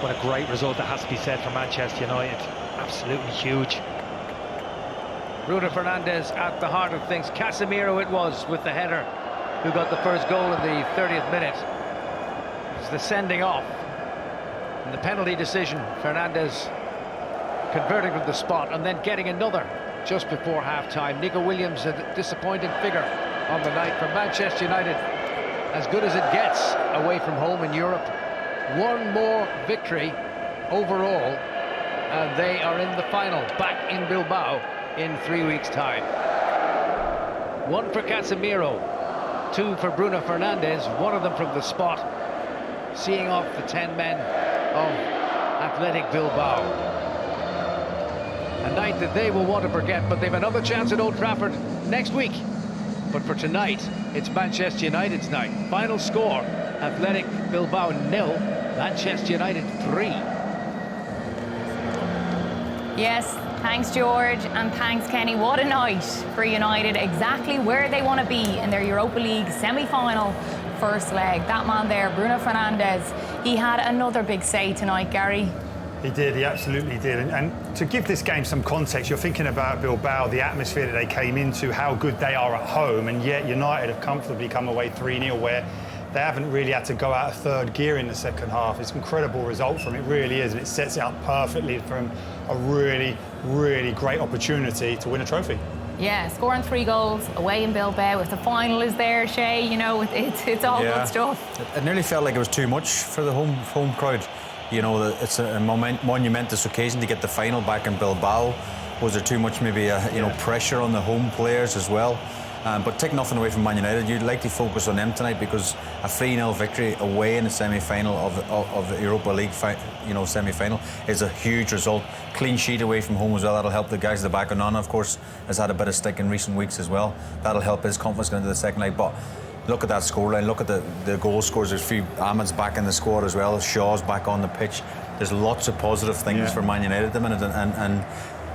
What a great result that has to be said for Manchester United. Absolutely huge. Bruno Fernandes at the heart of things. Casemiro it was with the header who got the first goal in the 30th minute. It's the sending off and the penalty decision. Fernandes converting from the spot and then getting another just before half-time. Nico Williams, a disappointing figure on the night for Manchester United. As good as it gets away from home in Europe. One more victory overall and they are in the final, back in Bilbao in 3 weeks' time. One for Casemiro, two for Bruno Fernandes, one of them from the spot, seeing off the 10 men of Athletic Bilbao. A night that they will want to forget, but they've another chance at Old Trafford next week. But for tonight, it's Manchester United's night. Final score, Athletic Bilbao 0, Manchester United 3. Yes, thanks George and thanks Kenny. What a night for United, exactly where they want to be in their Europa League semi-final first leg. That man there, Bruno Fernandes, he had another big say tonight, Gary. He did, he absolutely did. And to give this game some context, you're thinking about Bilbao, the atmosphere that they came into, how good they are at home, and yet United have comfortably come away 3-0 where they haven't really had to go out of third gear in the second half. It's an incredible result from it, really is, and it sets it up perfectly from a really, really great opportunity to win a trophy. Yeah, scoring 3 goals away in Bilbao. If the final is there, Shay, you know, it's all good stuff. It nearly felt like it was too much for the home crowd. You know, it's a monumentous occasion to get the final back in Bilbao. Was there too much, maybe, pressure on the home players as well? But take nothing away from Man United. You'd like to focus on them tonight because a 3-0 victory away in the semi-final of the Europa League semi-final is a huge result. Clean sheet away from home as well. That'll help the guys at the back. And Onana, of course, has had a bit of stick in recent weeks as well. That'll help his confidence going into the second leg. But look at that scoreline. Look at the goal scores. There's a few. Ahmed's back in the squad as well. Shaw's back on the pitch. There's lots of positive things for Man United at the minute. And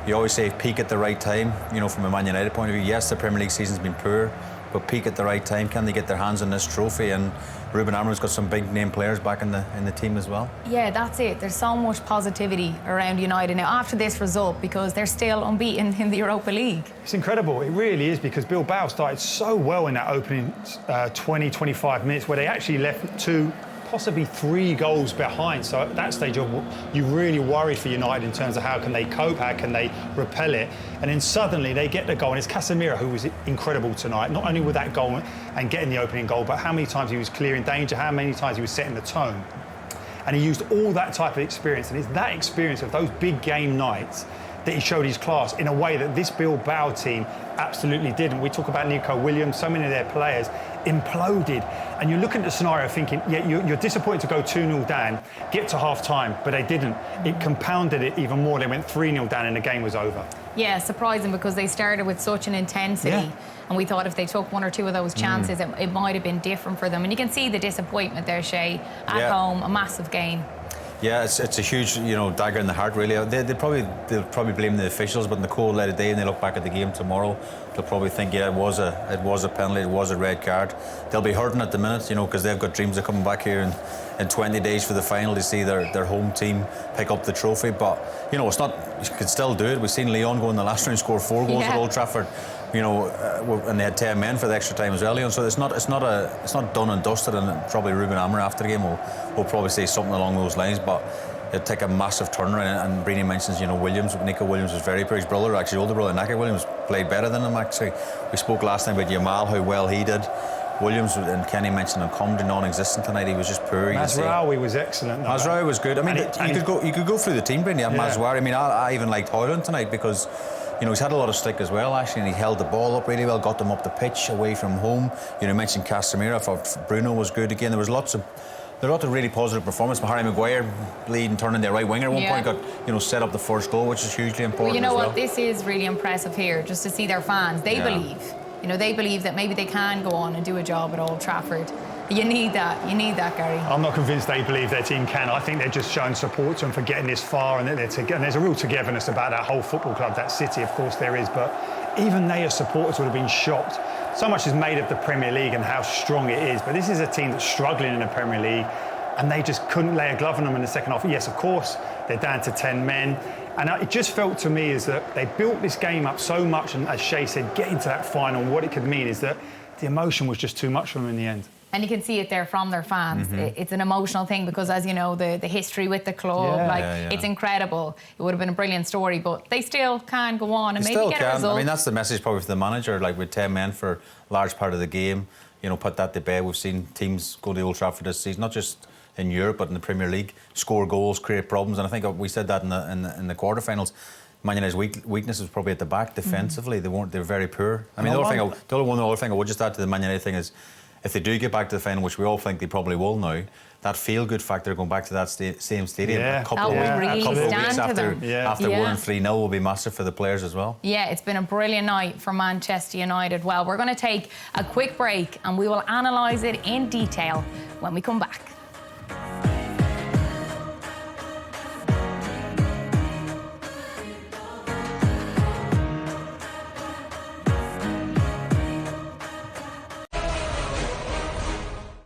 you always say peak at the right time, from a Man United point of view. Yes, the Premier League season's been poor, but peak at the right time. Can they get their hands on this trophy? And Ruben Amorim's got some big name players back in the team as well. Yeah, that's it. There's so much positivity around United now after this result because they're still unbeaten in the Europa League. It's incredible. It really is, because Bilbao started so well in that opening 20-25 minutes where they actually left 2, possibly 3 goals behind. So at that stage, you really worried for United in terms of how can they cope, how can they repel it. And then suddenly they get the goal, and it's Casemiro who was incredible tonight, not only with that goal and getting the opening goal, but how many times he was clearing danger, how many times he was setting the tone. And he used all that type of experience, and it's that experience of those big game nights that he showed his class in a way that this Bilbao team absolutely didn't. We talk about Nico Williams, so many of their players imploded. And you're looking at the scenario thinking, yeah, you're disappointed to go 2-0 down, get to half-time, but they didn't. It compounded it even more. They went 3-0 down and the game was over. Yeah, surprising because they started with such an intensity. And we thought if they took 1 or 2 of those chances, it might have been different for them. And you can see the disappointment there, Shay, at home, a massive game. Yeah, it's a huge, dagger in the heart, really. They'll probably blame the officials, but in the cold light of day, and they look back at the game tomorrow, they'll probably think, yeah, it was a penalty, it was a red card. They'll be hurting at the minute, because they've got dreams of coming back here in 20 days for the final to see their home team pick up the trophy. But it's not. You can still do it. We've seen Lyon go in the last round, score 4 goals at Old Trafford. And they had 10 men for the extra time as well, Leon. So it's not done and dusted. And probably Ruben Amorim after the game will probably say something along those lines. But it'll take a massive turnaround. And Brini mentions, Williams. Nico Williams was very poor. His brother, actually older brother, Nico Williams, played better than him. Actually, we spoke last time about Yamal, how well he did. Williams, and Kenny mentioned him, Comedy non-existent tonight. He was just poor. Mazraoui was excellent. Mazraoui was good. I mean, you could go through the team, Brini. Mazraoui. I mean, I even liked Højlund tonight because he's had a lot of stick as well, actually, and he held the ball up really well, got them up the pitch away from home. You mentioned Casemiro. I thought Bruno was good again. There was lots of really positive performance. Harry Maguire leading, turning their right winger at one point, got set up the first goal, which is hugely important. Well, you know what? This is really impressive here, just to see their fans. They believe. They believe that maybe they can go on and do a job at Old Trafford. You need that. You need that, Gary. I'm not convinced they believe their team can. I think they're just showing support to them for getting this far, and they're together. And there's a real togetherness about that whole football club, that city. Of course there is, but even they as supporters would have been shocked. So much is made of the Premier League and how strong it is, but this is a team that's struggling in the Premier League. and they just couldn't lay a glove on them in the second half. Yes, of course, they're down to 10 men. And it just felt to me is that they built this game up so much, and as Shay said, getting to that final, what it could mean is that the emotion was just too much for them in the end. And you can see it there from their fans. It's an emotional thing because, as you know, the history with the club, it's incredible. It would have been a brilliant story, but they still can go on and maybe get a result. I mean, that's the message probably for the manager, like with 10 men for a large part of the game, you know, put that to bed. We've seen teams go to Old Trafford this season, not just in Europe, but in the Premier League, score goals, create problems, and I think we said that in the quarterfinals. Man United's weakness was probably at the back defensively. They were very poor. I mean, the other thing I would just add to the Man United thing is, if they do get back to the final, which we all think they probably will now, that feel-good factor going back to that same stadium a couple of weeks after winning 3-0 will be massive for the players as well. Yeah, it's been a brilliant night for Manchester United. Well, we're going to take a quick break and we will analyse it in detail when we come back.